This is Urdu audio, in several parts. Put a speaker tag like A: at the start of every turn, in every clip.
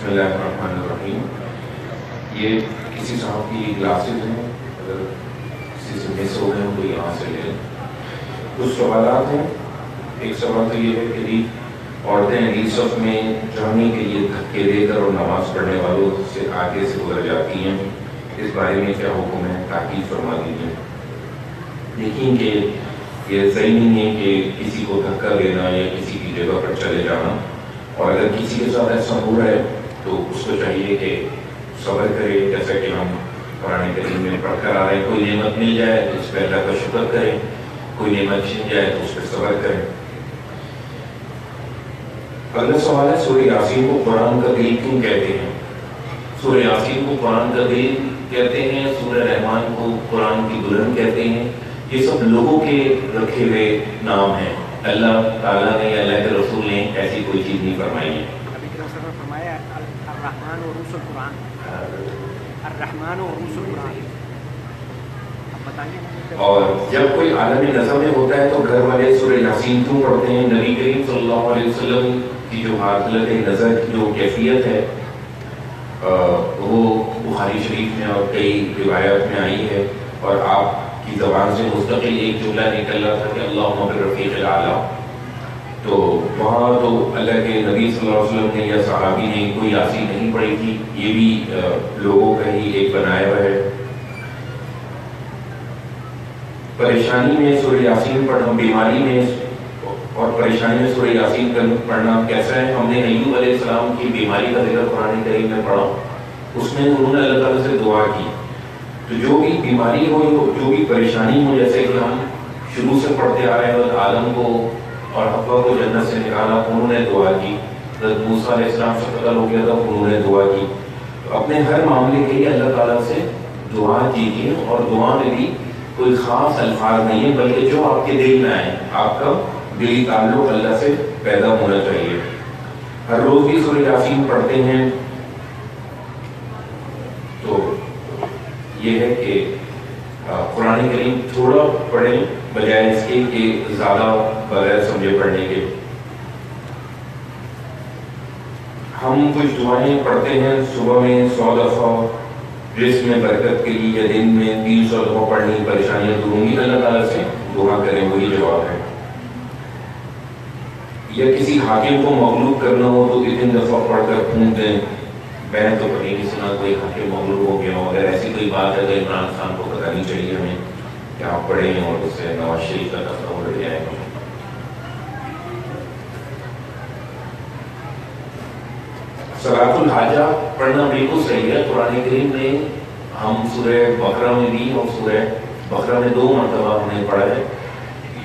A: بسم اللہ الرحمن الرحیم. یہ کسی صاحب کی کلاسز ہیں، اگر کسی سے مس ہو گئے تو یہاں سے لیں. کچھ سوالات ہیں. ایک سوال تو یہ ہے کہ جی عورتیں عید صف میں جانے کے لیے دھکے دے کر اور نماز پڑھنے والوں سے آگے سے گزر جاتی ہیں، اس بارے میں کیا حکم ہے؟ تاکید فرما دیجیے. دیکھیں کہ یہ صحیح نہیں ہے کہ کسی کو دھکا دینا یا کسی کی جگہ پر چلے جانا، اور اگر کسی کے ساتھ ایسا ہو رہا ہے تو اس کو چاہیے کہ صبر کرے، جیسا کہ ہم قرآن کریم میں پڑھ کر آ رہے ہیں. کوئی نعمت مل جائے تو اس پہ اللہ کا شکر کریں، کوئی نعمت چھن جائے تو اس پہ صبر کریں. اگلا سوال ہے سورہ یاسین کو قرآن کا دل کیوں کہتے ہیں؟ سورہ یاسین کو قرآن کا دل کہتے ہیں، سورہ رحمان کو قرآن کی دلہن کہتے ہیں. یہ سب لوگوں کے رکھے ہوئے نام ہیں. اللہ تعالیٰ نے یا اللہ کے رسول نے ایسی کوئی چیز نہیں فرمائی ہے.
B: فرمایا الرحمن و عروس القرآن، الرحمن و عروس القرآن.
A: اور جب کوئی عالمی نظم میں ہوتا ہے تو گھر والے سورہ یاسین کیوں پڑھتے ہیں؟ نبی کریم صلی اللہ علیہ وسلم کی جو حالت نظر کی جو کیفیت ہے وہ بخاری شریف میں اور کئی روایات میں آئی ہے، اور آپ کی زبان سے مستقل ایک جملہ نکل رہا تھا کہ اللہم بالرفیق الاعلیٰ. تو وہاں تو اللہ کے نبی صلی اللہ علیہ وسلم نے یا صحابی نے کوئی یاسین نہیں پڑھی تھی. یہ بھی لوگوں کا ہی ایک بنایا ہوا ہے. پریشانی میں سورہ یاسین پڑھنا، بیماری میں اور پریشانی میں سورہ یاسین پڑھنا کیسا ہے؟ ہم نے ایوب علیہ السلام کی بیماری کا ذکر قرآن کریم میں پڑھا. اس میں انہوں نے اللہ تعالیٰ سے دعا کی. تو جو بھی بیماری ہو، جو بھی پریشانی ہو، جیسے کہ ہم شروع سے پڑھتے آ رہے ہیں، آدم کو اور حوا کو جنت سے نکالا، انہوں نے دعا کی. حضرت موسیٰ علیہ السلام سے قتل ہو گیا تھا، انہوں نے دعا کی. تو اپنے ہر معاملے کے لیے اللہ تعالیٰ سے دعا کیجیے، اور دعا میں بھی کوئی خاص الفاظ نہیں ہے، بلکہ جو آپ کے دل میں آئے. آپ کا دلی تعلق اللہ سے پیدا ہونا چاہیے. ہر روز بھی سورہ یاسین پڑھتے ہیں تو یہ ہے کہ قرآن کریم تھوڑا پڑھیں بجائے اس کے کہ زیادہ بغیر سمجھے پڑھنے کے. ہم کچھ دعائیں پڑھتے ہیں صبح میں 100 دفعہ رزق میں برکت کے لیے، یا دن میں 300 دفعہ پڑھنی، پریشانیاں دور ہوں گی. اللہ تعالیٰ سے دعا کریں، وہی جواب ہے. یا کسی حاکم کو مغلوب کرنا ہو تو اتنی دفعہ پڑھ کر پھونک دیں. میں نے تو کبھی نہیں سنا کوئی حاکم مغلوب ہو گیا ہو. اگر ایسی کوئی بات ہے تو عمران خان کو بتانی چاہیے ہمیں کہ آپ پڑھیں اور اس سے نواز شریف کا تصور ہو جائے گا. صلاۃ الحاجہ پڑھنا بالکل صحیح ہے. قرآن کریم میں ہم سورہ بقرہ میں بھی اور سورہ بقرہ میں 2 مرتبہ ہم نے پڑھا ہے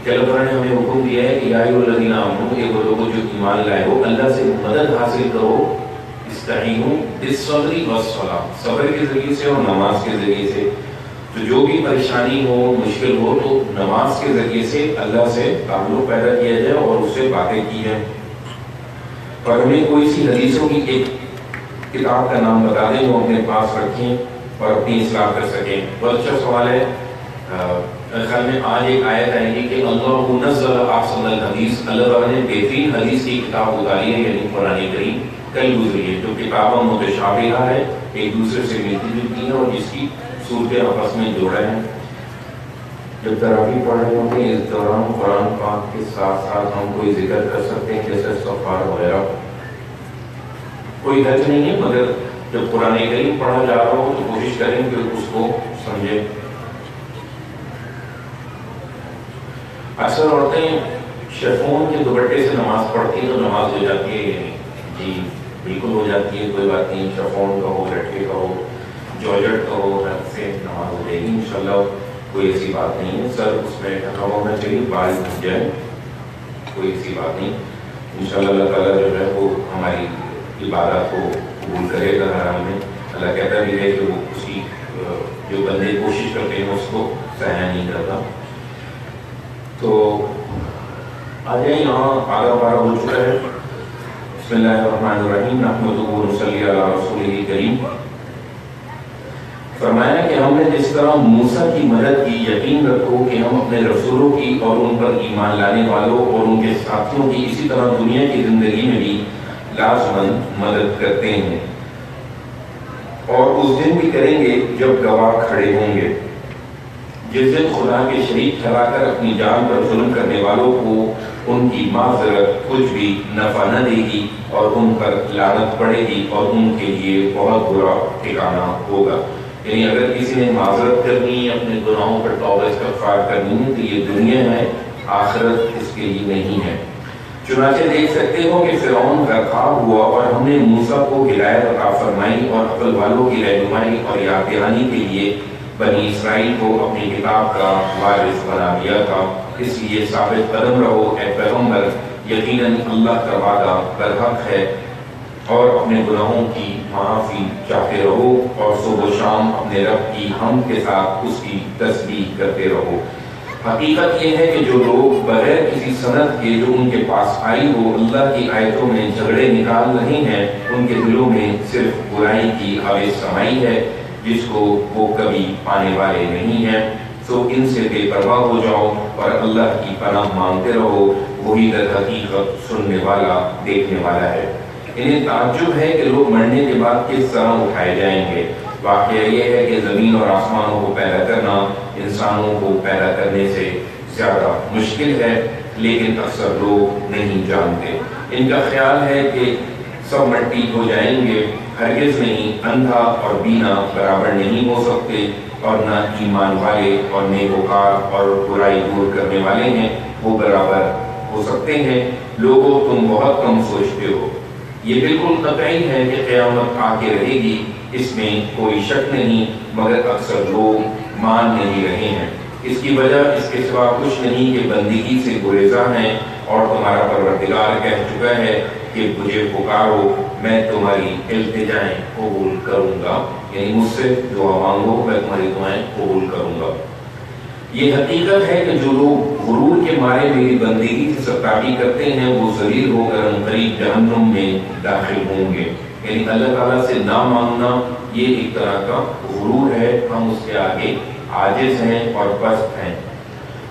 A: کہ اللہ تعالیٰ نے ہمیں حکم دیا ہے کہ یا ایھا الذین آمنوا، کہ وہ لوگ جو ایمان لائے ہو اللہ سے مدد حاصل کرو، استعینوا بالصبر والصلاۃ، صبر کے ذریعے سے اور نماز کے ذریعے سے. تو جو بھی پریشانی ہو، مشکل ہو، تو نماز کے ذریعے سے اللہ سے تعلق پیدا کیا جائے اور اس سے باتیں کی جائیں. اور ہمیں کوئی سی حدیثوں کی ایک کتاب کا نام بتا دیں جو اپنے پاس رکھیں اور اپنی اصلاح کر سکیں. بہت اچھا سوال ہے. خیال میں آج ایک آیت آئے گی کہ اللہ نزل احسن الحدیث، اللہ تعالیٰ نے بہترین حدیث کی کتاب اتاری ہے، یعنی قرآن کریم کل گزری ہے، جو کتابیں متشابہہ ہے، ایک دوسرے سے ملتی جلتی ہیں اور جس کی صورتیں آپس میں جوڑا ہے. جب تراویح پڑھ رہے ہوں گے اس دوران قرآن پاک کے ساتھ ساتھ ہم کوئی ذکر کر سکتے ہیں جیسے استغفار وغیرہ. کوئی حرج نہیں ہے، مگر جب قرآن کریم پڑھا جا رہا ہو تو کوشش کریں کہ اس کو سمجھیں. اکثر عورتیں شیفون کے دوپٹے سے نماز پڑھتی ہیں تو نماز ہو جاتی ہے. جی بالکل ہو جاتی ہے، کوئی بات نہیں. شیفون کا ہو، لٹکے کا ہو، جارجٹ کا ہو، رنگ سے نماز ہو جائے گی انشاءاللہ. کوئی ایسی بات نہیں ہے. سر اس میں ڈھکا ہونا چاہیے، بال ڈھک جائے، کوئی ایسی بات نہیں. انشاءاللہ اللہ تعالیٰ جو ہے وہ ہماری عبادات کو قبول کرے گا ہر حال میں. اللہ کہتا بھی ہے کہ وہ اس کی جو بندے کوشش کرتے ہیں اس کو ضائع نہیں کرتا. تو آ جائیں، یہاں آگا پارا ہو چکا ہے. بسم اللہ الرحمن الرحیم، نحمدہ ونصلی علی رسولہ الکریم. فرمایا کہ ہم نے جس طرح موسیٰ کی مدد کی، یقین رکھو کہ ہم اپنے رسولوں کی اور ان پر ایمان لانے والوں اور ان کے ساتھیوں کی اسی طرح دنیا کی زندگی میں بھی لازماً مدد کرتے ہیں، اور اس دن بھی کریں گے جب گواہ کھڑے ہوں گے، جس دن خدا کے شریک ٹھہرا کر اپنی جان پر ظلم کرنے والوں کو ان کی معذرت کچھ بھی نفع نہ دے گی، اور ان پر لعنت پڑے گی، اور ان کے لیے بہت برا ٹھکانہ ہوگا۔ یعنی اگر کسی نے معذرت کرنی ہے، اپنے گناہوں پر توبہ استغفار کرنی ہے، تو یہ دنیا ہے، آخرت اس کے لیے نہیں ہے۔ چنانچہ دیکھ سکتے ہو کہ فرعون غرقاب ہوا، اور ہم نے موسیٰ کو ہدایت عطا فرمائی اور عقل والوں کی رہنمائی اور یاد دہانی کے لیے بنی اسرائیل کو اپنی کتاب کا وارث بنا دیا تھا۔ اس لیے ثابت قدم رہو اے پیغمبر، یقیناً اللہ کا وعدہ برحق ہے، اور اپنے گناہوں کی معافی چاہتے رہو، اور صبح و شام اپنے رب کی حمد کے ساتھ اس کی تسبیح کرتے رہو۔ حقیقت یہ ہے کہ جو لوگ بغیر کسی سند کے جو ان کے پاس آئی ہو اللہ کی آیتوں میں جھگڑے نکال رہے ہیں، ان کے دلوں میں صرف برائی کی آویز سمائی ہے، جس کو وہ کبھی پانے والے نہیں ہیں۔ سو ان سے بے پرواہ ہو جاؤ اور اللہ کی پناہ مانگتے رہو، وہی در حقیقت سننے والا دیکھنے والا ہے۔ انہیں تعجب ہے کہ لوگ مرنے کے بعد کس طرح اٹھائے جائیں گے۔ واقعہ یہ ہے کہ زمین اور آسمانوں کو پیدا کرنا انسانوں کو پیدا کرنے سے زیادہ مشکل ہے، لیکن اکثر لوگ نہیں جانتے۔ ان کا خیال ہے کہ سب مٹی ہو جائیں گے، ہرگز نہیں۔ اندھا اور بینا برابر نہیں ہو سکتے، اور نہ ایمان والے اور نیکوکار اور برائی دور کرنے والے ہیں وہ برابر ہو سکتے ہیں۔ لوگوں تم بہت کم سوچتے ہو۔ یہ بالکل قطعی ہے کہ قیامت آ کے رہے گی، اس میں کوئی شک نہیں، مگر اکثر لوگ مان نہیں رہے ہیں۔ اس کی وجہ اس کے سوا کچھ نہیں کہ بندگی سے گریزاں ہیں، اور تمہارا پروردگار کہہ چکا ہے کہ مجھے پکارو، میں تمہاری التجائیں قبول کروں گا، یعنی مجھ سے دعا مانگو، میں تمہاری دعائیں قبول کروں گا۔ یہ حقیقت ہے کہ جو لوگ غرور کے مارے میری بندگی سے سرکاری کرتے ہیں، وہ ذلیل ہو کر عنقریب جہنم میں داخل ہوں گے۔ یعنی اللہ تعالیٰ سے نہ مانگنا یہ ایک طرح کا غرور ہے، ہم اس کے آگے عاجز ہیں اور پست ہیں۔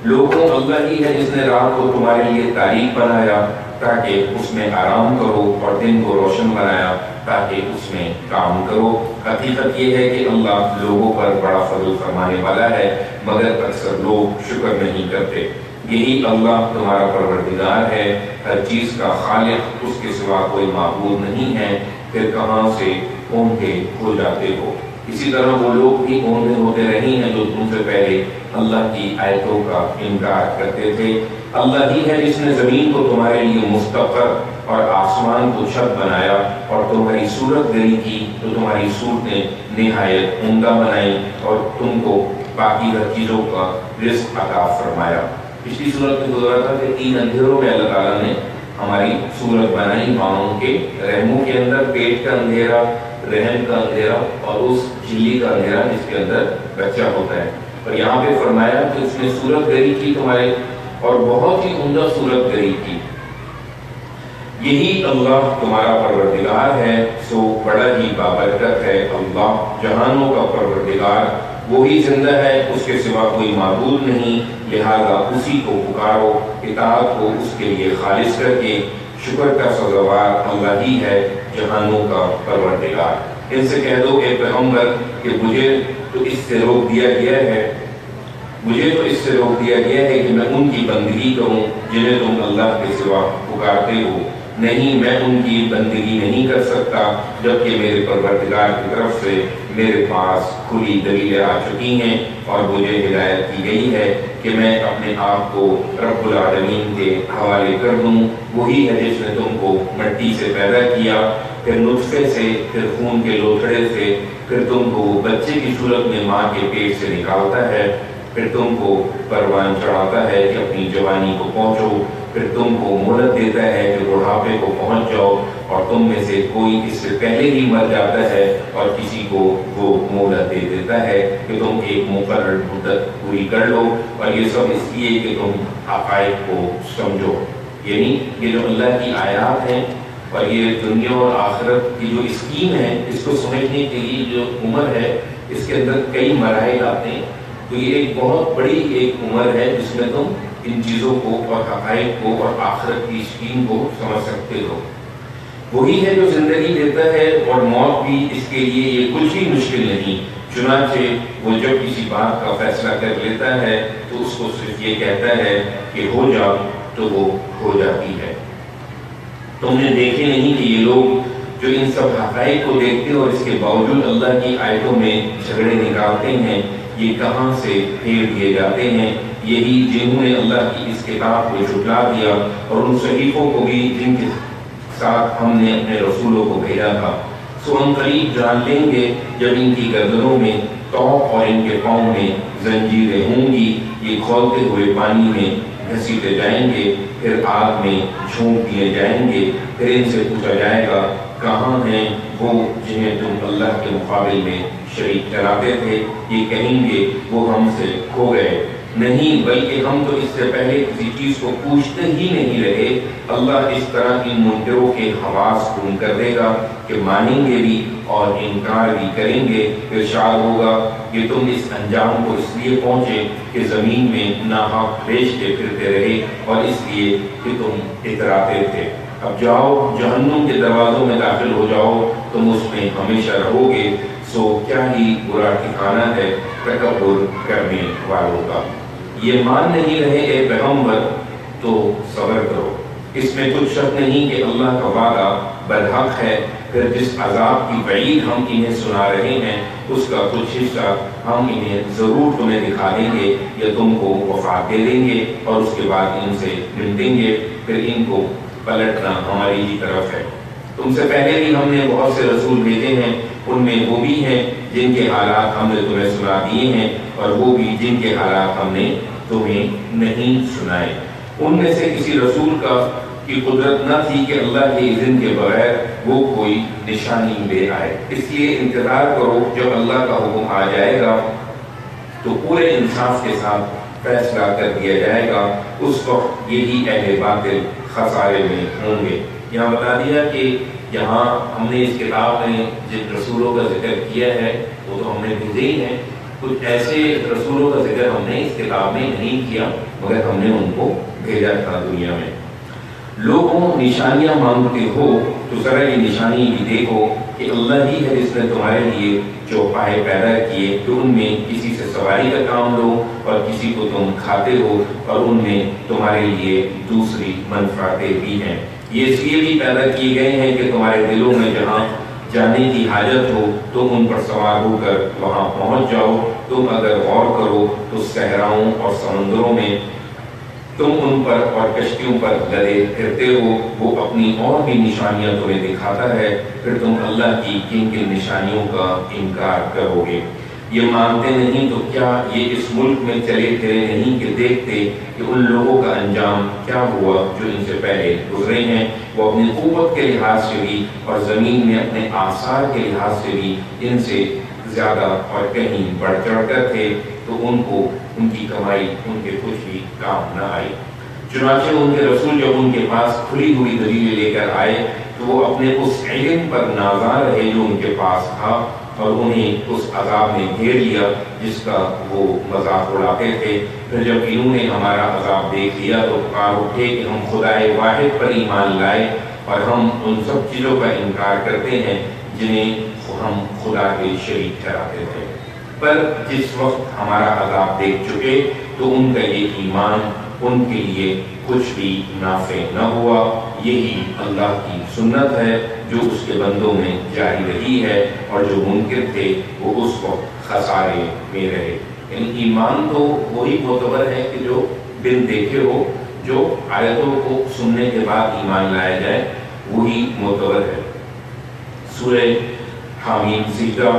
A: لوگوں، اللہ ہی ہے جس نے رات کو تمہارے لیے تاریک بنایا تاکہ اس میں آرام کرو، اور دن کو روشن بنایا تاکہ اس میں کام کرو۔ حقیقت یہ ہے کہ اللہ لوگوں پر بڑا فضل فرمانے والا ہے، مگر اکثر لوگ شکر نہیں کرتے۔ یہی اللہ تمہارا پروردگار ہے، ہر چیز کا خالق، اس کے سوا کوئی معبود نہیں ہے، پھر کہاں سے اونھے ہو جاتے ہو۔ اسی طرح وہ لوگ بھی اونھے ہوتے رہے ہیں جو تم سے پہلے اللہ کی آیتوں کا انکار کرتے تھے۔ اللہ ہی ہے جس نے زمین کو تمہارے لیے مستقر اور آسمان کو چھت بنایا، اور تمہاری صورت گری کی تو تمہاری صورتیں نہایت عمدہ بنائی، اور تم کو باقی ہر چیزوں کا رزق عطا فرمایا۔ پچھلی صورت میں گزرا تھا کہ 3 اندھیروں میں اللہ تعالیٰ نے ہماری صورت بنائی، ماؤں کے رحموں کے اندر، پیٹ کا اندھیرا، رحم کا اندھیرا، اور اس جھلی کا اندھیرا جس کے اندر بچہ ہوتا ہے۔ اور یہاں پہ فرمایا کہ اس نے صورت گری کی تمہارے، اور بہت ہی عمدہ صورت گری کی۔ یہی اللہ تمہارا پروردگار ہے، سو بڑا ہی بابرکت ہے اللہ جہانوں کا پروردگار، وہی زندہ ہے، اس کے سوا کوئی معبود نہیں، لہذا اسی کو پکارو، اطاعت کو اس کے لیے خالص کر کے۔ شکر کا سزاوار اللہ ہی ہے، جہانوں کا پروردگار۔ ان سے کہہ دو اے پیغمبر کہ مجھے تو اس سے روک دیا گیا ہے کہ میں ان کی بندگی کروں جنہیں تم اللہ کے سوا پکارتے ہو۔ نہیں، میں ان کی بندگی نہیں کر سکتا جبکہ میرے پروردگار کی طرف سے میرے پاس کھلی دلیلیں آ چکی ہیں، اور مجھے ہدایت کی گئی ہے کہ میں اپنے آپ کو رب العالمین کے حوالے کر دوں۔ وہی ہے جس نے تم کو مٹی سے پیدا کیا، پھر نطفے سے، پھر خون کے لوتھڑے سے، پھر تم کو بچے کی صورت میں ماں کے پیٹ سے نکالتا ہے، پھر تم کو پروان چڑھاتا ہے کہ اپنی جوانی کو پہنچو، پھر تم کو مہلت دیتا ہے کہ بڑھاپے کو پہنچ جاؤ، اور تم میں سے کوئی اس سے پہلے ہی مر جاتا ہے، اور کسی کو وہ مہلت دے دیتا ہے کہ تم ایک مقرر مدت پوری کر لو، اور یہ سب اس لیے کہ تم حقائق کو سمجھو۔ یعنی یہ جو اللہ کی آیات ہیں اور یہ دنیا اور آخرت کی جو اسکیم ہے، اس کو سمجھنے کے لیے جو عمر ہے، اس کے اندر کئی مراحل آتے ہیں، تو یہ ایک بہت بڑی ایک عمر ہے جس میں تم ان چیزوں کو اور حقائق کو اور آخرت کی اسکیم کو سمجھ سکتے ہو۔ وہی ہے جو زندگی دیتا ہے اور موت بھی اس کے لیے یہ کچھ ہی مشکل نہیں۔ چنانچہ وہ جب کسی بات کا فیصلہ کر لیتا ہے تو اس کو صرف یہ کہتا ہے کہ ہو جا تو وہ ہو جاتی ہے۔ تم نے دیکھے نہیں کہ یہ لوگ جو ان سب حقائق کو دیکھتے اور اس کے باوجود اللہ کی آیتوں میں جھگڑے نکالتے ہیں، یہ کہاں سے پھیر دیے جاتے ہیں؟ یہی جنہوں نے اللہ کی اس کتاب کو جھٹلا دیا اور ان صحیفوں کو بھی جن کے ساتھ ہم نے اپنے رسولوں کو بھیجا تھا۔ سو ہم قریب جان لیں گے جب ان کی گردنوں میں توق اور ان کے پاؤں میں زنجیریں ہوں گی، یہ کھولتے ہوئے پانی میں گھسیٹے جائیں گے، پھر آگ میں جھونک دیے جائیں گے، پھر ان سے پوچھا جائے گا کہاں ہیں وہ جنہیں تم اللہ کے مقابل میں شریک ٹھہراتے تھے؟ یہ کہیں گے وہ ہم سے کھو گئے، نہیں بلکہ ہم تو اس سے پہلے کسی چیز کو پوچھتے ہی نہیں رہے۔ اللہ اس طرح ان منکروں کے حواس گم کر دے گا کہ مانیں گے بھی اور انکار بھی کریں گے۔ ارشاد ہوگا کہ تم اس انجام کو اس لیے پہنچے کہ زمین میں ناحق بیچتے پھرتے رہے اور اس لیے کہ تم اتراتے تھے۔ اب جاؤ جہنم کے دروازوں میں داخل ہو جاؤ، تم اس میں ہمیشہ رہو گے، سو کیا ہی برا ٹھکانہ ہے تکبر کرنے والوں کا۔ یہ مان نہیں رہے اے پیغمبر تو صبر کرو، اس میں کچھ شک نہیں کہ اللہ کا وعدہ برحق ہے، پھر جس عذاب کی وعید ہم انہیں سنا رہے ہیں اس کا کچھ حصہ ہم انہیں ضرور تمہیں دکھا دیں گے یا تم کو وفات دے دیں گے اور اس کے بعد ان سے ملیں گے، پھر ان کو پلٹنا ہماری ہی طرف ہے۔ تم سے پہلے بھی ہم نے بہت سے رسول بھیجے ہیں، ان میں وہ بھی ہیں جن کے حالات ہم نے تمہیں سنا دیے ہیں اور وہ بھی جن کے حالات ہم نے تمہیں نہیں سنائے۔ ان میں سے کسی رسول کی قدرت نہ تھی کہ اللہ کے اذن کے بغیر وہ کوئی نشانی لے آئے، اس لیے انتظار کرو، جب اللہ کا حکم آ جائے گا تو پورے انصاف کے ساتھ فیصلہ کر دیا جائے گا، اس وقت یہی اہل باطل خسارے میں ہوں گے۔ یہاں بتا دیا کہ یہاں ہم نے اس کتاب میں جن رسولوں کا ذکر کیا ہے وہ تو ہم نے بھیجے ہی ہیں، کچھ ایسے رسولوں کا ذکر ہم نے اس کتاب میں نہیں کیا مگر ہم نے ان کو بھیجا تھا دنیا میں۔ لوگوں نشانیاں مانگتے ہو تو ذرا یہ نشانی بھی دیکھو کہ اللہ ہی ہے جس نے تمہارے لیے چوپائے پیدا کیے کہ ان میں کسی سے سواری کا کام لو اور کسی کو تم کھاتے ہو اور ان میں تمہارے لیے دوسری منفعتیں بھی ہیں۔ یہ اس لیے بھی پیدا کیے گئے ہیں کہ تمہارے دلوں میں جہاں جانے کی حاجت ہو تم ان پر سوار ہو کر وہاں پہنچ جاؤ۔ تم اگر غور کرو تو صحراؤں اور سمندروں میں تم ان پر اور کشتیوں پر لدے پھرتے ہو، وہ اپنی اور بھی نشانیاں تمہیں دکھاتا ہے، پھر تم اللہ کی کن کن نشانیوں کا انکار کرو گے؟ یہ مانتے نہیں تو کیا یہ اس ملک میں چلے پھرے نہیں کہ دیکھتے کہ ان لوگوں کا انجام کیا ہوا جو ان سے پہلے گزرے ہیں؟ وہ اپنی قوت کے لحاظ سے بھی اور زمین میں اپنے آثار کے لحاظ سے بھی ان سے زیادہ اور کہیں بڑھ چڑھ کر تھے، تو ان کو ان کی کمائی ان کے کچھ بھی کام نہ آئی۔ چنانچہ ان کے رسول جب ان کے پاس کھلی ہوئی دلیلیں لے کر آئے تو وہ اپنے اس علم پر نازاں رہے جو ان کے پاس تھا اور انہیں اس عذاب نے گھیر لیا جس کا وہ مذاق اڑاتے تھے۔ پھر جب انہوں نے ہمارا عذاب دیکھ لیا تو پکار اٹھے کہ ہم خدائے واحد پر ایمان لائے اور ہم ان سب چیزوں کا انکار کرتے ہیں جنہیں ہم خدا کے شریک ٹھہراتے تھے۔ پر جس وقت ہمارا عذاب دیکھ چکے تو ان کا یہ ایمان ان کے لیے کچھ بھی نافع نہ ہوا۔ یہی اللہ کی سنت ہے جو اس کے بندوں میں جاری رہی ہے، اور جو منکر تھے وہ اس وقت خسارے میں رہے۔ یعنی ایمان تو وہی معتبر ہے کہ جو بن دیکھے ہو، جو آیتوں کو سننے کے بعد ایمان لایا جائے وہی معتبر ہے۔ سورہ حامیم سجدہ،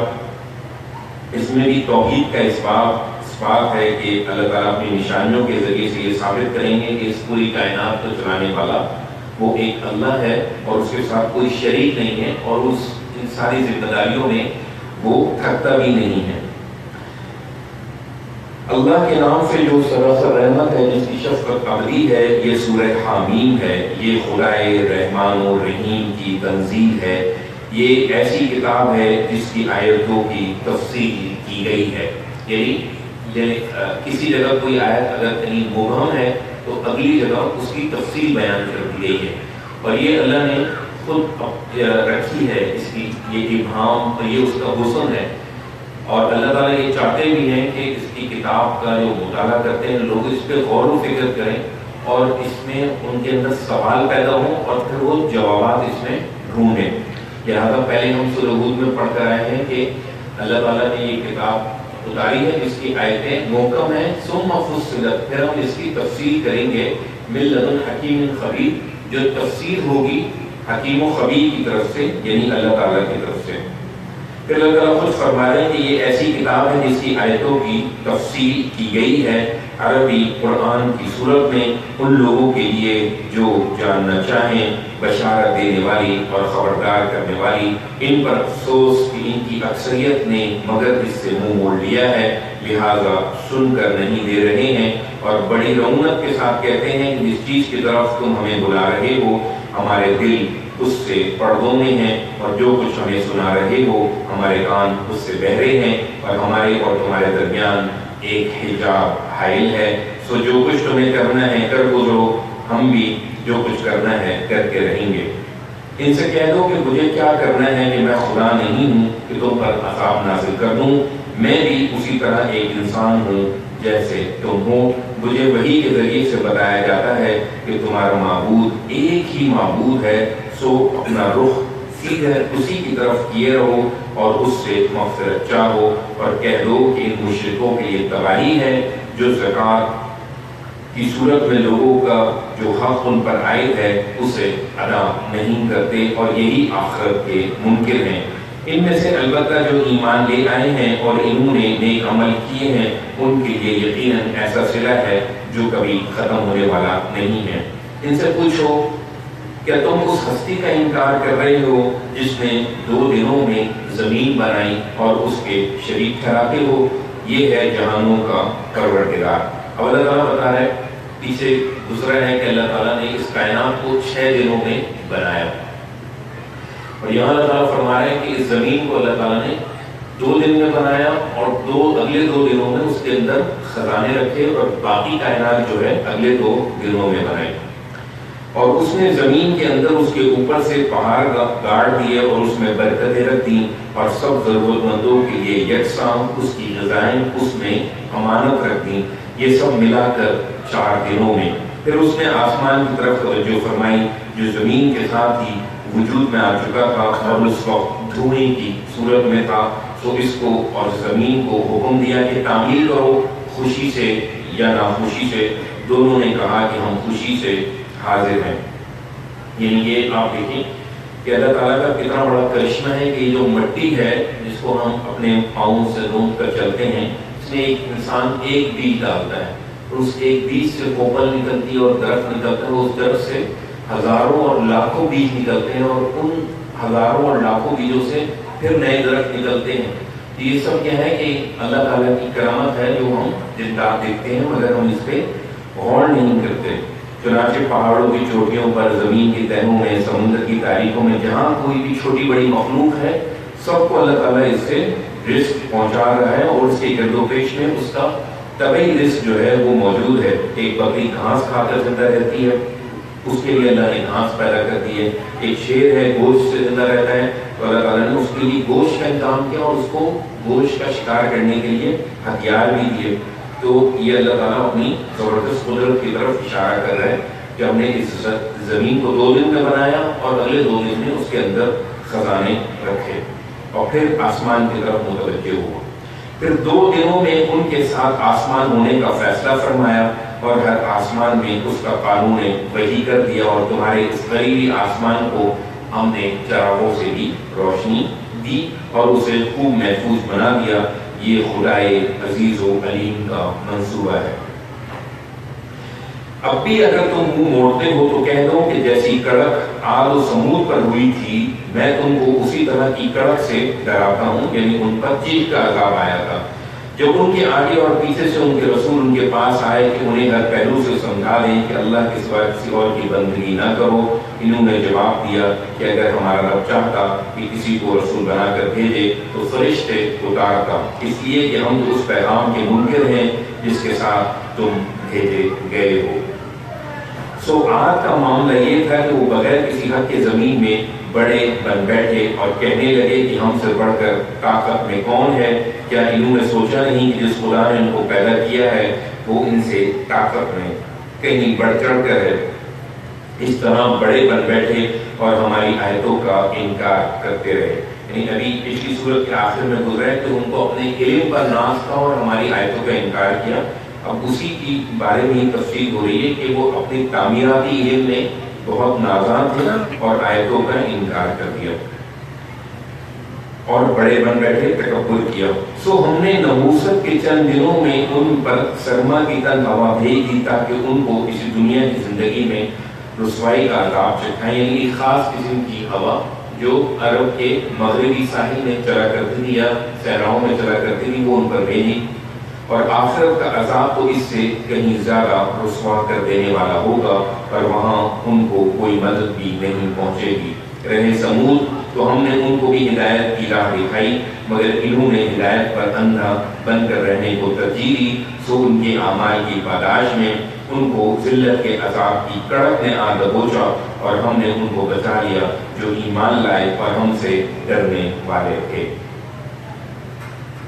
A: اس میں بھی توحید کا اثبات ہے کہ اللہ تعالیٰ اپنی نشانیوں کے ذریعے سے یہ ثابت کریں گے کہ اس پوری کائنات کو چلانے والا وہ ایک اللہ ہے اور اس کے ساتھ کوئی شریک نہیں ہے، اور ان ساری ذمہ داریوں میں وہ تھکتا بھی نہیں ہے۔ اللہ کے نام سے جو سراسر رحمت ہے، جس کی شفقت ابدی ہے، یہ سورہ حامیم ہے۔ یہ خدائے رحمان و رحیم کی تنزیل ہے۔ یہ ایسی کتاب ہے جس کی آیتوں کی تفصیل کی گئی ہے۔ یعنی کسی جگہ کوئی آیت اگر کہیں مبہم ہے تو اگلی جگہ اس کی تفصیل بیان کر دی گئی ہے، اور یہ اللہ نے خود رکھی ہے، اس کی یہ ابہام اور یہ اس کا حسن ہے. اور اللہ تعالیٰ یہ چاہتے بھی ہیں کہ اس کی کتاب کا جو مطالعہ کرتے ہیں لوگ اس پہ غور و فکر کریں اور اس میں ان کے اندر سوال پیدا ہوں اور پھر وہ جوابات اس میں ڈھونڈیں. لہٰذا پہلے ہم سورہ ہود میں پڑھ کر آئے ہیں کہ اللہ تعالیٰ نے یہ کتاب اتاری ہے جس کی آیتیں محکم ہیں، ثم فصلت، پھر ہم اس کی تفسیر کریں گے من لدن حکیم خبیر، جو تفسیر ہوگی حکیم و خبیر کی طرف سے، یعنی اللہ تعالیٰ کی طرف سے. پھر اللہ تعالیٰ خود فرما رہے ہیں کہ یہ ایسی کتاب ہے جس کی آیتوں کی تفصیل کی گئی ہے عربی قرآن کی صورت میں ان لوگوں کے لیے جو جاننا چاہیں، بشارت دینے والی اور خبردار کرنے والی. ان پر افسوس کہ ان کی اکثریت نے مگر اس سے منہ موڑ لیا ہے، لہذا سن کر نہیں دے رہے ہیں اور بڑی رونق کے ساتھ کہتے ہیں کہ جس چیز کی طرف تم ہمیں بلا رہے ہو ہمارے دل اس سے پردوں میں ہیں اور جو کچھ ہمیں سنا رہے ہو ہمارے کان اس سے بہرے ہیں اور ہمارے اور تمہارے درمیان ایک حجاب حائل ہے. سو جو کچھ تمہیں کرنا ہے کر گزرو، ہم بھی جو کچھ کرنا ہے کر کے رہیں گے. ان سے کہہ دو کہ مجھے کیا کرنا ہے کہ میں خدا نہیں ہوں کہ تم پر عذاب نازل کر دوں، میں بھی اسی طرح ایک انسان ہوں جیسے تم ہو. مجھے وحی کے ذریعے سے بتایا جاتا ہے کہ تمہارا معبود ایک ہی معبود ہے، سو اپنا رخ سیدھے اسی کی طرف کیے رہو اور اس سے مغفرت چاہو. اور کہہ دو کہ ان مشرکوں کے لیے تباہی ہے جو زکوٰۃ کی صورت میں لوگوں کا جو حق ان پر عائد ہے اسے ادا نہیں کرتے اور یہی آخرت کے منکر ہیں. ان میں سے البتہ جو ایمان لے آئے ہیں اور انہوں نے نیک عمل کیے ہیں ان کے لیے یقیناً ایسا صلہ ہے جو کبھی ختم ہونے والا نہیں ہے. ان سے پوچھو کیا تم اس ہستی کا انکار کر رہے ہو جس نے 2 دنوں میں زمین بنائی اور اس کے شریک ٹھہراتے ہو؟ یہ ہے جہانوں کا پروردگار. اب اللہ تعالیٰ بتا رہا ہے، پیچھے دوسرا ہے کہ اللہ تعالیٰ نے اس کائنات کو 6 دنوں میں بنایا اور یہاں اللہ تعالیٰ فرما رہے ہیں کہ اس زمین کو اللہ تعالیٰ نے 2 دن میں بنایا اور اگلے 2 دنوں میں اس کے اندر خزانے رکھے اور باقی کائنات جو ہے اگلے 2 دنوں میں بنائی. اور اس نے زمین کے اندر اس کے اوپر سے پہاڑ گاڑ دیے اور اس میں برکتیں رکھ دیں اور سب ضرورت مندوں کے لیے یکساں اس کی غذائیں اس میں امانت رکھ دیں. یہ سب ملا کر 4 دنوں میں. پھر اس نے آسمان کی طرف توجہ فرمائی جو زمین کے ساتھ ہی وجود میں آ چکا تھا اور اس وقت دھوئیں کی صورت میں تھا. تو اس کو اور زمین کو حکم دیا کہ تعمیر کرو، خوشی سے یا ناخوشی سے. دونوں نے کہا کہ ہم خوشی سے حاضر ہیں. یعنی یہ آپ دیکھیں کہ اللہ تعالیٰ کا کتنا بڑا کرشمہ ہے کہ یہ جو مٹی ہے جس کو ہم اپنے پاؤں سے روند کر چلتے ہیں، اس میں ایک انسان ایک بیج ڈالتا ہے اور اس ایک بیج سے کوپل نکلتی ہے اور درخت نکلتا ہے. اس درخت سے ہزاروں اور لاکھوں بیج نکلتے ہیں اور ان ہزاروں اور لاکھوں بیجوں سے پھر نئے درخت نکلتے ہیں. یہ سب کیا ہے کہ اللہ تعالیٰ کی کرامت ہے جو ہم دن رات دیکھتے ہیں مگر ہم اس پہ غور نہیں کرتے. چنانچہ پہاڑوں کی چوٹیوں پر، زمین کی تہوں میں، سمندر کی تاریخوں میں جہاں کوئی بھی چھوٹی بڑی مخلوق ہے سب کو اللہ تعالیٰ اس سے رزق پہنچا رہا ہے اور اس کے گرد و پیش میں اس کا طبعی رزق جو ہے وہ موجود ہے. ایک بکری گھاس کھا کر زندہ رہتی ہے، اس کے لیے اللہ نے گھاس پیدا کر دی ہے. ایک شیر ہے گوشت سے زندہ رہتا ہے تو اللہ تعالیٰ نے اس کے لیے گوشت کا انتظام کیا اور اس کو گوشت کا شکار کرنے کے لیے ہتھیار بھی دیے. تو یہ اللہ تعالیٰ اپنی زبردست قدرت کی طرف اشارہ کر رہا ہے کہ ہم نے اس زمین کو 2 دن میں بنایا اور اگلے 2 دن میں اس کے اندر خزانے رکھے اور پھر آسمان کی طرف متوجہ ہوا. پھر 2 دنوں میں ان کے ساتھ آسمان ہونے کا فیصلہ فرمایا اور ہر آسمان میں اس کا قانون وحی کر دیا اور تمہارے اس قریبی آسمان کو ہم نے چراغوں سے بھی روشنی دی اور اسے خوب محفوظ بنا دیا. یہ خدائے عزیز و علیم کا منصوبہ ہے. اب بھی اگر تم منہ موڑتے ہو تو کہہ دو کہ جیسی کڑک عاد و سمود پر ہوئی تھی میں تم کو اسی طرح کی کڑک سے ڈراتا ہوں. یعنی ان پر چیخ کا عذاب آیا تھا جب ان کے آگے اور پیچھے سے ان کے رسول ان کے پاس آئے کہ انہیں ہر پہلو سے سمجھا دیں کہ اللہ کے سوا کسی اور کی بندگی نہ کرو. انہوں نے جواب دیا کہ اگر ہمارا رب چاہتا کہ کسی کو رسول بنا کر بھیجے تو فرشتے اتارتا، اس لیے کہ ہم تو اس پیغام کے منکر ہیں جس کے ساتھ تم بھیجے گئے ہو. سو آج کا معاملہ یہ تھا کہ وہ بغیر کسی حق کے زمین میں بڑے بن بیٹھے اور کہنے لگے کہ ہم سے بڑھ کر طاقت میں کون ہے، کیا انہوں نے سوچا نہیں کہ جس خدا نے ان کو پیدا کیا ہے وہ ان سے طاقت میں کہیں بڑھ چڑھ کر ہے۔ اس طرح بڑے بن بیٹھے اور ہماری آیتوں کا انکار کرتے رہے۔ یعنی ابھی پچھلی سورت کے آخر میں گزرا ہے کہ ان کو اپنے علم پر ناز تھا اور ہماری آیتوں کا انکار کیا۔ اب اسی کی بارے میں تفصیل ہو رہی ہے کہ وہ اپنی تعمیراتی علم میں بہت نادان تھے اور آیتوں کا انکار کر دیا اور بڑے بن بیٹھے، تکبر کیا۔ سو ہم نے نحوست کے چند دنوں میں ان پر سرما کی تن ہوا بھیج دی تاکہ ان کو اس دنیا کی زندگی میں رسوائی کا عذاب چکھائیں۔ یعنی ایک خاص قسم کی ہوا جو عرب کے مغربی ساحل میں چلا کرتی تھی یا صحراؤں میں چلا کرتی تھی، وہ ان پر بھیجی، اور آخرت کا عذاب تو اس سے کہیں زیادہ رسوا کر دینے والا ہوگا اور وہاں ان کو کوئی مدد بھی نہیں پہنچے گی۔ رہے سمود تو ہم نے ان کو بھی ہدایت کی راہ دکھائی، مگر انہوں نے ہدایت پر اندھا بن کر رہنے کو ترجیح دی، سو ان کے اعمال کی پاداش میں ان کو ذلت کے عذاب کی کڑک نے آ دبوچا، اور ہم نے ان کو بچا لیا جو ایمان لائے اور ہم سے ڈرنے والے تھے۔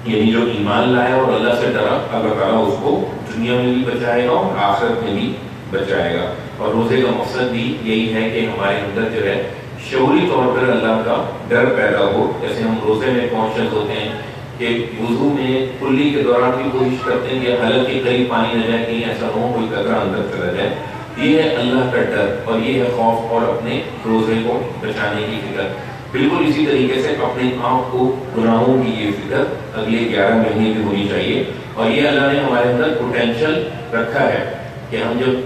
A: یعنی جو ایمان لائے اور اللہ سے ڈرا، اللہ تعالیٰ اس کو دنیا میں بھی بچائے گا اور آخرت میں بھی بچائے گا۔ اور روزے کا مقصد بھی یہی ہے کہ ہمارے اندر جو ہے شعوری طور پر اللہ کا ڈر پیدا ہو۔ جیسے ہم روزے میں کانشیس ہوتے ہیں کہ وضو میں کلی کے دوران بھی کوشش کرتے ہیں کہ حلق کے قریب پانی نہ جائے، کہیں ایسا ہو کوئی قطرہ اندر چلا جائے۔ یہ ہے اللہ کا ڈر اور یہ ہے خوف اور اپنے روزے کو بچانے کی فکر۔ بالکل اسی طریقے سے اپنے آپ کو گناہوں کی یہ فکر اگلے 11 مہینے کی ہونی چاہیے، اور یہ اللہ نے ہمارے اندر پوٹینشیل رکھا ہے کہ ہم جب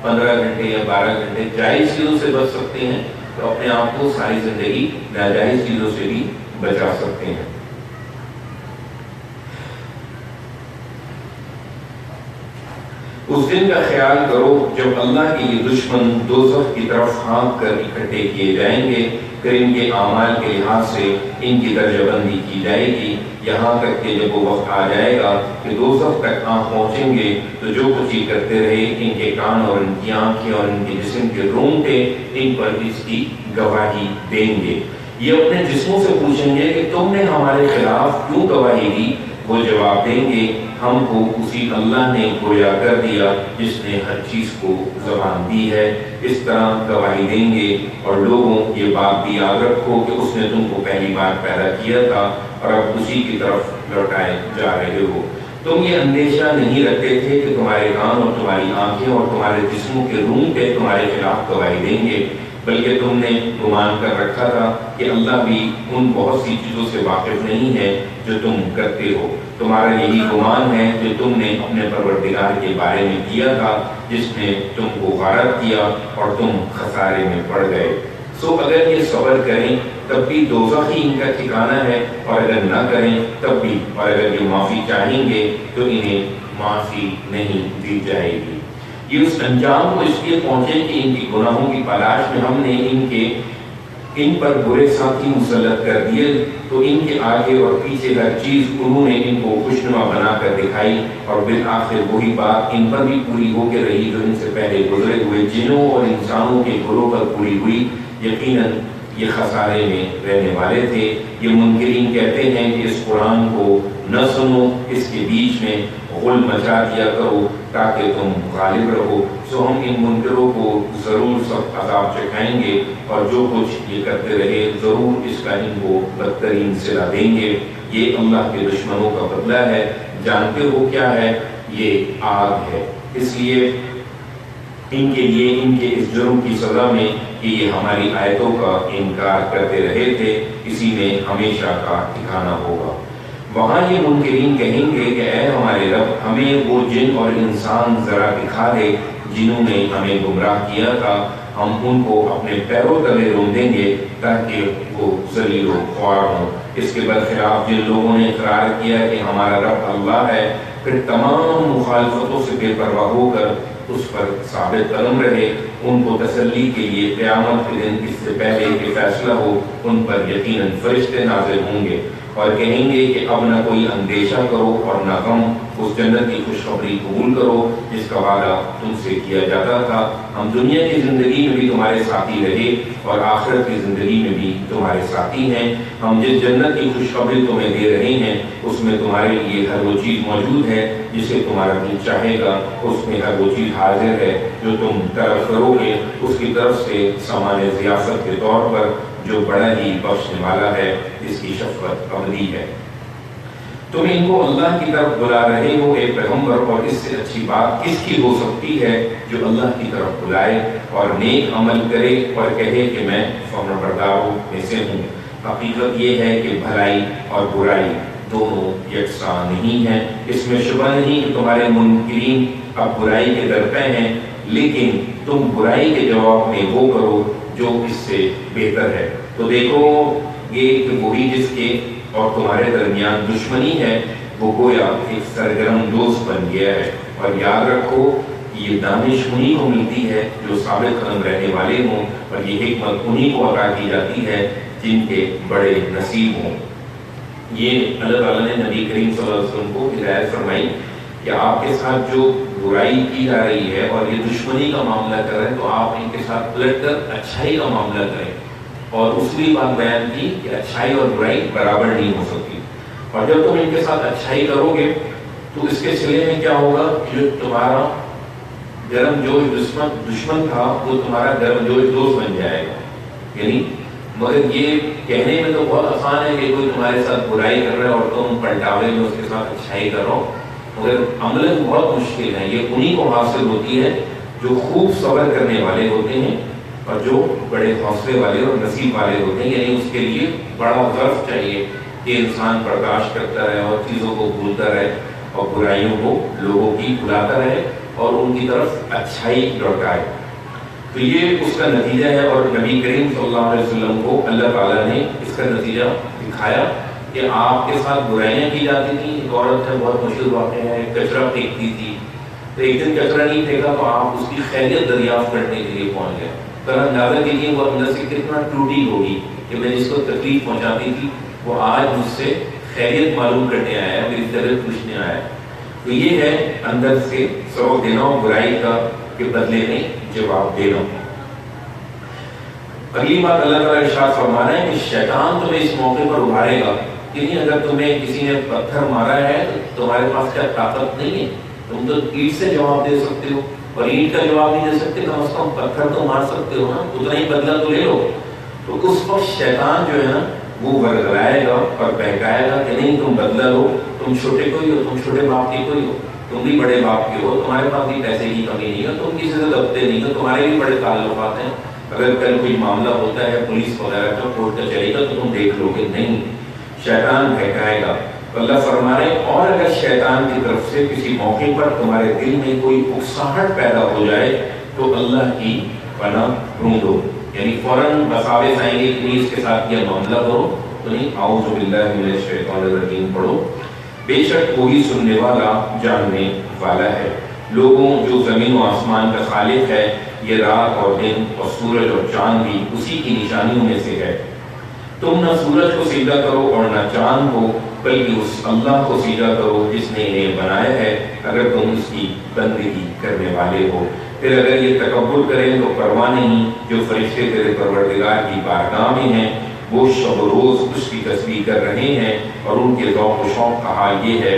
A: 15 گھنٹے یا 12 گھنٹے جائز چیزوں سے بچ سکتے ہیں تو اپنے آپ کو ساری زندگی ناجائز چیزوں سے بھی بچا سکتے ہیں۔ اس دن کا خیال کرو جب اللہ کے یہ دشمن دوزخ کی طرف ہانک کر اکٹھے کیے جائیں گے، پھر ان کے اعمال کے لحاظ سے ان کی درجہ بندی کی جائے گی، یہاں تک کہ جب وہ وقت آ جائے گا کہ دوزخ تک آپ پہنچیں گے تو جو کچھ ہی کرتے رہے، ان کے کان اور ان کی آنکھیں اور ان کے جسم کے رونگٹے ان پر اس کی گواہی دیں گے۔ یہ اپنے جسموں سے پوچھیں گے کہ تم نے ہمارے خلاف کیوں گواہی دی؟ وہ جواب دیں گے ہم کو اسی اللہ نے گویا کر دیا جس نے ہر چیز کو زبان دی ہے۔ اس طرح گواہی دیں گے اور لوگوں یہ بات بھی یاد رکھو کہ اس نے تم کو پہلی بار پیدا کیا تھا اور اب اسی کی طرف لوٹائے جا رہے ہو۔ تم یہ اندیشہ نہیں رکھتے تھے کہ تمہارے کان اور تمہاری آنکھیں اور تمہارے جسموں کے رونگٹے تمہارے خلاف گواہی دیں گے، بلکہ تم نے گمان کر رکھا تھا کہ اللہ بھی ان بہت سی چیزوں سے واقف نہیں ہے جو تم کرتے ہو۔ تمہارا یہی گمان ہے جو تم نے اپنے پروردگار کے بارے میں کیا تھا، جس نے تم کو غارت کیا اور تم خسارے میں پڑ گئے۔ سو اگر یہ صبر کریں تب بھی دوزخ ہی ان کا ٹھکانہ ہے، اور اگر نہ کریں تب بھی، اور اگر یہ معافی چاہیں گے تو انہیں معافی نہیں دی جائے گی۔ یہ اس انجام کو اس لیے پہنچے کہ ان کی گناہوں کی تلاش میں ہم نے ان پر برے ساتھی مسلط کر دیے، تو ان کے آگے اور پیچھے ہر چیز انہوں نے ان کو خوشنما بنا کر دکھائی، اور بالآخر وہی بات ان پر بھی پوری ہو کے رہی جو ان سے پہلے گزرے ہوئے جنوں اور انسانوں کے گروہ پر پوری ہوئی۔ یقیناً یہ خسارے میں رہنے والے تھے۔ یہ منکرین کہتے ہیں کہ اس قرآن کو نہ سنو، اس کے بیچ میں غل مچا دیا کرو تاکہ تم غالب رہو۔ سو ہم ان منکروں کو ضرور سخت عذاب چکھائیں گے، اور جو کچھ یہ کرتے رہے ضرور اس کا ان کو بدترین صلہ دیں گے۔ یہ اللہ کے دشمنوں کا بدلہ ہے۔ جانتے ہو کیا ہے؟ یہ آگ ہے۔ اس لیے ان کے لیے ان کے اس جرم کی سزا میں کہ یہ ہماری آیتوں کا انکار کرتے رہے تھے، اسی میں ہمیشہ کا ٹھکانہ ہوگا۔ وہاں یہ منکرین کہیں گے کہ اے ہمارے رب، ہمیں وہ جن اور انسان ذرا دکھا دے جنہوں نے ہمیں گمراہ کیا تھا، ہم ان کو اپنے پیروں تلے رون دیں گے تاکہ وہ ذلیل و خوار ہوں۔ اس کے برخلاف جن لوگوں نے اقرار کیا کہ ہمارا رب اللہ ہے، پھر تمام مخالفتوں سے بے پرواہ ہو کر اس پر ثابت قدم رہے، ان کو تسلی کے لیے قیامت کے دن اس سے پہلے کہ فیصلہ ہو ان پر یقیناً فرشتے نازل ہوں گے اور کہیں گے کہ اب نہ کوئی اندیشہ کرو اور نہ غم، اس جنت کی خوشخبری قبول کرو جس کا وعدہ تم سے کیا جاتا تھا. ہم دنیا کی زندگی میں بھی تمہارے ساتھی رہے اور آخرت کی زندگی میں بھی تمہارے ساتھی ہیں. ہم جس جنت کی خوشخبری تمہیں دے رہے ہیں اس میں تمہارے لیے ہر وہ چیز موجود ہے جسے تمہارا دل چاہے گا. اس میں ہر وہ چیز حاضر ہے جو تم طلب کرو گے. اس کی طرف سے سامان ضیافت کے طور پر جو بڑا ہی بخشنے والا ہے جس کی شفقت ابدی ہے. تم ان کو اللہ کی طرف بلا رہے ہو ایک پیغمبر، اور اس سے اچھی بات کس کی ہو سکتی ہے جو اللہ کی طرف بلائے اور نیک عمل کرے اور کہے کہ میں فرمانبرداروں میں سے ہوں. حقیقت یہ ہے کہ بھلائی اور برائی دونوں یکساں نہیں ہیں. اس میں شبہ نہیں کہ تمہارے منکرین اب برائی کے درپے ہیں، لیکن تم برائی کے جواب میں وہ کرو جو اس سے بہتر ہے. تو دیکھو یہ کہ وہی جس کے اور تمہارے درمیان دشمنی ہے وہ گویا ایک سرگرم دوست بن گیا ہے. اور یاد رکھو یہ دانش انہی کو ملتی ہے جو ثابت قدم رہنے والے ہوں، اور یہ حکمت انہی کو عطا کی جاتی ہے جن کے بڑے نصیب ہوں. یہ اللہ تعالیٰ نے نبی کریم صلی اللہ علیہ وسلم کو ہدایت فرمائی کہ آپ کے ساتھ جو برائی کی جا رہی ہے اور یہ دشمنی کا معاملہ کر رہے ہیں تو آپ ان کے ساتھ پلٹ کر اچھائی کا معاملہ کریں. اور دوسری بات بیان کی کہ اچھائی اور برائی برابر نہیں ہو سکتی. اور جب تم ان کے ساتھ اچھائی کرو گے تو اس کے سلے میں کیا ہوگا، جو تمہارا گرم جوش دشمن تھا وہ تمہارا گرم جوش دوست بن جائے گا. یعنی مگر یہ کہنے میں تو بہت آسان ہے کہ کوئی تمہارے ساتھ برائی کر رہا ہے اور تم پلٹاوے میں اس کے ساتھ اچھائی کر رہا ہو، مگر عملاً بہت مشکل ہے. یہ انہی کو حاصل ہوتی ہے جو خوب صبر کرنے والے ہوتے ہیں اور جو بڑے حوصلے والے اور نصیب والے ہوتے ہیں. یعنی اس کے لیے بڑا ظرف چاہیے کہ انسان برداشت کرتا رہے اور چیزوں کو بھولتا رہے اور برائیوں کو لوگوں کی بھلاتا رہے اور ان کی طرف اچھائی لوٹائے. تو یہ اس کا نتیجہ ہے. اور نبی کریم صلی اللہ علیہ وسلم کو اللہ تعالیٰ نے اس کا نتیجہ دکھایا کہ آپ کے ساتھ برائیاں کی جاتی تھیں. ایک عورت ہے، بہت مشہور واقعہ ہے، کچرا پھینکتی تھی. تو ایک دن کچرا نہیں پھینکا تو آپ اس کی خیریت دریافت کرنے کے لیے پہنچ گئے. تو اندازہ کیجیے وہ اندر سے کتنا ٹوٹی ہوگی کہ میں جس کو تکلیف پہنچاتی تھی وہ آج مجھ سے خیریت معلوم کرنے آیا ہے، میری طبیعت پوچھنے آیا ہے. تو یہ ہے اندر سے سبق دینا اور برائی کا کے بدلے میں جواب دینا. اگلی بات اللہ تعالیٰ ارشاد فرما رہا ہے کہ شیطان تمہیں اس موقع پر ابھارے گا. یعنی اگر تمہیں کسی نے پتھر مارا ہے تو تمہارے پاس کیا طاقت نہیں ہے؟ تم تو اینٹ سے جواب دے سکتے ہو، اور اینٹ کا جواب نہیں دے سکتے، کم از کم پتھر تو مار سکتے ہو نا، اتنا ہی بدلہ تو لے لو. تو اس وقت شیطان جو ہے نا وہ ورغلائے گا اور بہکائے گا کہ نہیں تم بدلہ لو، تم چھوٹے کوئی ہو، تم چھوٹے باپ کے کوئی ہو، تم بھی بڑے باپ کے ہو، تمہارے پاس بھی پیسے کی کمی نہیں ہے، تم کسی سے دبتے نہیں ہو، تمہارے بھی بڑے تعلقات ہیں. اگر کل کوئی معاملہ ہوتا ہے پولیس وغیرہ کا کورٹ کا چلے گا تو تم دیکھ لو گے. نہیں، شیطان بہکائے گا. اللہ فرما رہے اور اگر شیطان کی طرف سے کسی موقع پر تمہارے دل میں کوئی اکساہٹ پیدا ہو جائے تو اللہ کی پناہ ڈھونڈو. یعنی فوراً مساوس آئیں گے کہ اس کے ساتھ یہ معاملہ کرو تو نہیں، اعوذ باللہ من الشیطان الرجیم پڑھو. بے شک وہی سننے والا جاننے والا ہے. لوگوں جو زمین و آسمان کا خالق ہے، یہ رات اور دن اور سورج اور چاند بھی اسی کی نشانیوں میں سے ہے. تم نہ سورج کو سجدہ کرو اور نہ چاند کو، بلکہ اس اللہ کو سجدہ کرو جس نے انہیں بنایا ہے، اگر تم اس کی بندگی کرنے والے ہو. پھر اگر یہ تکبر کریں تو پرواہ نہیں، جو فرشتے تیرے پروردگار کی بارگاہ میں ہیں وہ شب و روز اس کی تسبیح کر رہے ہیں، اور ان کے ذوق و شوق کا حال یہ ہے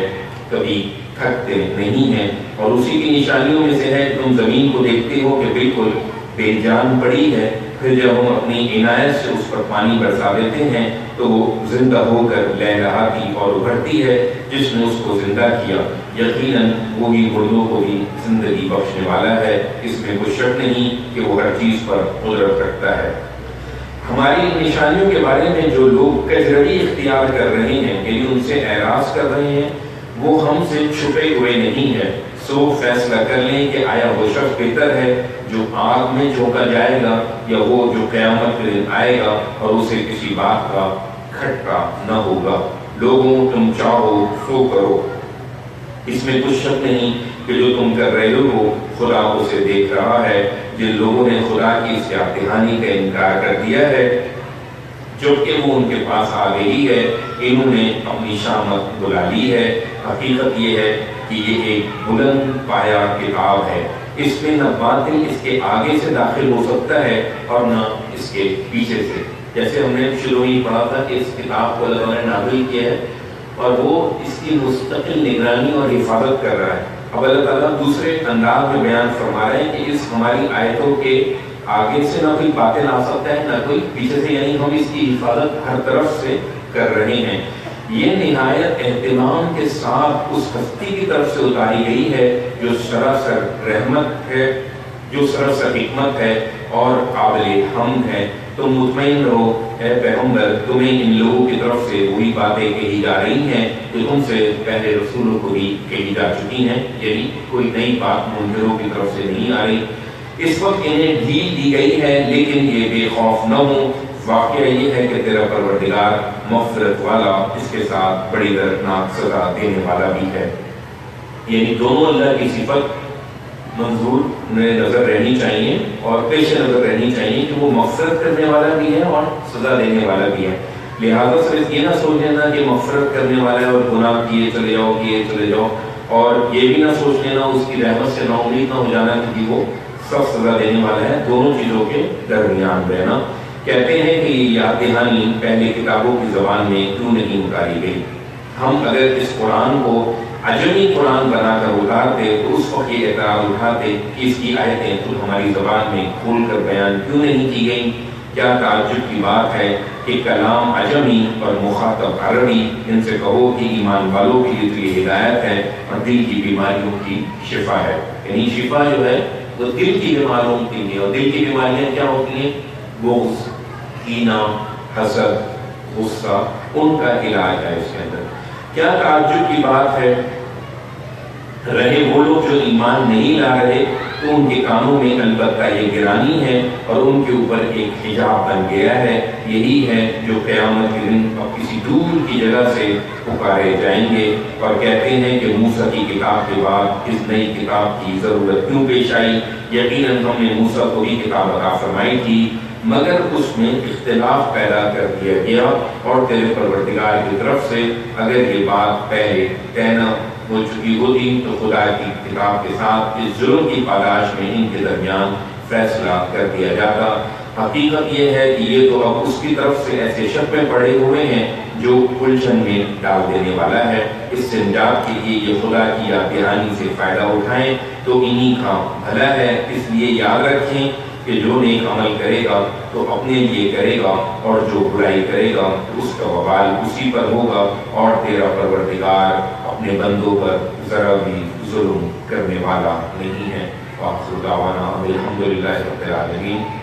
A: کبھی تھکتے نہیں ہیں. اور اسی کی نشانیوں میں سے ہے تم زمین کو دیکھتے ہو کہ بالکل بے جان پڑی ہے، پھر جب ہم اپنی عنایت سے اس پر پانی برسا دیتے ہیں تو وہ زندہ ہو کر لہلہاتی اور ابھرتی ہے. جس نے اس کو زندہ کیا یقیناً وہی مردوں کو بھی زندگی بخشنے والا ہے. اس میں کوئی شک نہیں کہ وہ ہر چیز پر قدرت رکھتا ہے. ہماری نشانیوں کے بارے میں جو لوگ کجروی اختیار کر رہے ہیں، یعنی ان سے اعراض کر رہے ہیں، وہ ہم سے چھپے ہوئے نہیں ہیں. سو فیصلہ کر لیں کہ آیا وہ شخص بہتر ہے جو آگ میں جھونکا جائے گا، یا وہ جو قیامت کے دن آئے گا اور اسے کسی بات کا کھٹکا نہ ہوگا. لوگوں تم چاہو سو کرو، اس میں کچھ شک نہیں کہ جو تم کر رہے ہو خدا اسے دیکھ رہا ہے. جن لوگوں نے خدا کی اس دہانی کا انکار کر دیا ہے جبکہ وہ ان کے پاس آ گئی ہے، انہوں نے اپنی شامت بلا لی ہے. حقیقت یہ ہے کہ یہ ایک بلند پایا کتاب ہے، اس میں نہ باطل اس کے آگے سے داخل ہو سکتا ہے اور نہ اس کے پیچھے سے۔ جیسے ہم نے شروع ہی پڑھا تھا کہ اس کتاب کو اللہ تعالیٰ نے نازل کیا ہے اور وہ اس کی مستقل نگرانی اور حفاظت کر رہا ہے۔ اب اللہ تعالیٰ دوسرے انداز میں بیان فرما رہے ہیں کہ اس ہماری آیتوں کے آگے سے نہ کوئی باطل آ سکتا ہے نہ کوئی پیچھے سے، یعنی ہم اس کی حفاظت ہر طرف سے کر رہے ہیں۔ یہ نہایت اہتمام کے ساتھ اس ہستی کی طرف سے اتاری گئی ہے جو سراسر رحمت ہے، جو سراسر حکمت ہے اور قابل حمد ہے۔ تم مطمئن رہو اے پیغمبر، تمہیں ان لوگوں کی طرف سے وہی باتیں کہی جا رہی ہیں جو تم سے پہلے رسولوں کو بھی کہی جا چکی ہیں، یعنی کوئی نئی بات منکروں کی طرف سے نہیں آ رہی۔ اس وقت انہیں ڈھیل دی گئی ہے لیکن یہ بے خوف نہ ہوں، واقعہ یہ ہے کہ تیرا پروردگار مغفرت والا، اس کے ساتھ بڑی دردناک سزا دینے والا بھی ہے۔ یعنی دونوں اللہ کی صفت منظور نظر رہنی چاہیے اور پیش نظر رہنی چاہیے کہ وہ مغفرت کرنے والا بھی ہے اور سزا دینے والا بھی ہے۔ لہٰذا صرف یہ نہ سوچ لینا کہ مغفرت کرنے والا ہے اور گناہ کیے چلے جاؤ، اور یہ بھی نہ سوچ لینا اس کی رحمت سے نا امید نہ ہو جانا کہ وہ سخت سزا دینے والا ہے۔ دونوں چیزوں کے درمیان رہنا۔ کہتے ہیں کہ یہ یاد دہانی پہلے کتابوں کی زبان میں کیوں نہیں اتاری گئی؟ ہم اگر اس قرآن کو عجمی قرآن بنا کر اتارتے تو اس وقت یہ اعتراض اٹھاتے کہ اس کی آیتیں خود ہماری زبان میں کھول کر بیان کیوں نہیں کی گئیں؟ کیا تعجب کی بات ہے کہ کلام عجمی اور مخاطب عربی، ان سے کہو کہ ایمان والوں کے لیے تو یہ ہدایت ہے اور دل کی بیماریوں کی شفا ہے۔ یعنی شفا جو ہے وہ دل کی بیماریوں کے لیے، اور دل کی بیماریاں کیا ہوتی ہیں؟ بغض، کینہ، حسد، غصہ، ان کا علاج ہے اس کے اندر۔ کیا تعجب کی بات ہے، رہے وہ لوگ جو ایمان نہیں لا رہے تو ان کے کانوں میں البتہ یہ گرانی ہے اور ان کے اوپر ایک حجاب بن گیا ہے۔ یہی ہے جو قیامت کے دن اب کسی دور کی جگہ سے پکارے جائیں گے اور کہتے ہیں کہ موسیٰ کی کتاب کے بعد اس نئی کتاب کی ضرورت کیوں پیش آئی؟ یقیناً ہم نے موسیٰ کو بھی کتاب عطا فرمائی تھی مگر اس میں اختلاف پیدا کر دیا گیا، اور تیرے پروردگار کی طرف سے اگر یہ بات پہلے طے نہ ہو چکی ہوتی تو خدا کی کتاب کے ساتھ اس ظلم کی پاداش میں ان کے درمیان فیصلہ کر دیا جاتا۔ حقیقت یہ ہے کہ یہ تو اب اس کی طرف سے ایسے شک میں پڑے ہوئے ہیں جو الجھن میں ڈال دینے والا ہے۔ اس سے نجات کے لیے یہ خدا کی یاد دہانی سے فائدہ اٹھائیں تو انہی کا بھلا ہے۔ اس لیے یاد رکھیں کہ جو نیک عمل کرے گا تو اپنے لیے کرے گا اور جو برائی کرے گا تو اس کا وبال اسی پر ہوگا، اور تیرا پروردگار اپنے بندوں پر ذرا بھی ظلم کرنے والا نہیں ہے۔ وآخر دعوانا الحمدللہ رب العالمین۔